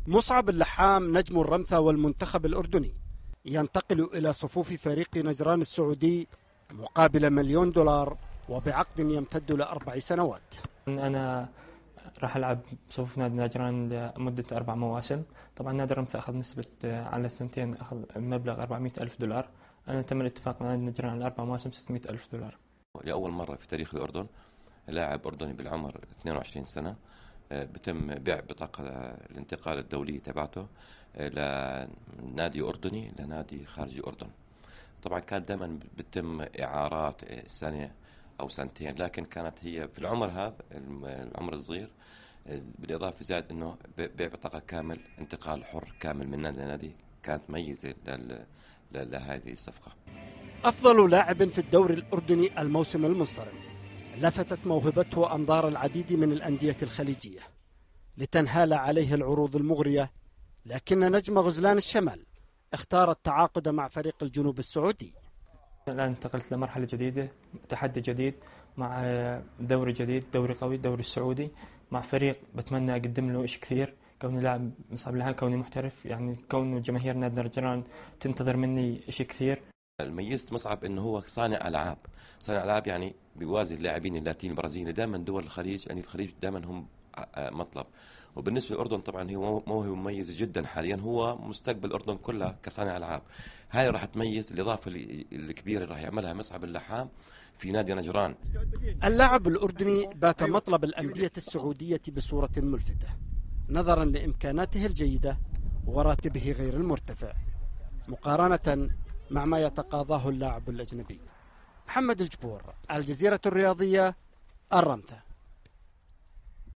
مصعب اللحام نجم الرمثة والمنتخب الأردني ينتقل إلى صفوف فريق نجران السعودي مقابل $1,000,000 وبعقد يمتد ل4 سنوات. أنا راح ألعب بصفوف نادي نجران لمدة 4 مواسم. طبعا نادي الرمثة أخذ نسبة على السنتين، أخذ مبلغ $400,000. أنا تم الاتفاق مع نادي نجران على 4 مواسم $600,000. لأول مرة في تاريخ الأردن لاعب أردني بالعمر 22 سنة بتم بيع بطاقة الانتقال الدولية تبعته لنادي أردني لنادي خارج الأردن. طبعا كان دائما بتم إعارات سنة أو سنتين، لكن كانت هي في العمر هذا العمر الصغير بالإضافة زاد أنه بيع بطاقة كامل انتقال حر كامل من نادي لنادي، كانت ميزة لهذه الصفقة. أفضل لاعب في الدوري الأردني الموسم المنصرم لفتت موهبته أنظار العديد من الأندية الخليجية لتنهال عليه العروض المغرية، لكن نجم غزلان الشمال اختار التعاقد مع فريق الجنوب السعودي. الآن انتقلت لمرحلة جديدة، تحدي جديد مع دوري جديد، دوري قوي، الدوري السعودي، مع فريق بتمنى أقدم له إشي كثير. كوني لاعب مصعب اللحام، كوني محترف، يعني كونه جماهير نادي نجران تنتظر مني إشي كثير. ميزت مصعب انه هو صانع العاب، صانع العاب يعني بيوازي اللاعبين اللاتين البرازيلي. دائما دول الخليج يعني الخليج دائما هم مطلب، وبالنسبه للاردن طبعا هي موهبه مميزه جدا. حاليا هو مستقبل الاردن كلها كصانع العاب، هاي راح تميز الاضافه الكبيره اللي راح يعملها مصعب اللحام في نادي نجران. اللاعب الاردني بات مطلب الانديه السعوديه بصوره ملفته نظرا لامكاناته الجيده وراتبه غير المرتفع مقارنه مع ما يتقاضاه اللاعب الأجنبي. محمد الجبور، الجزيرة الرياضية، الرمثة.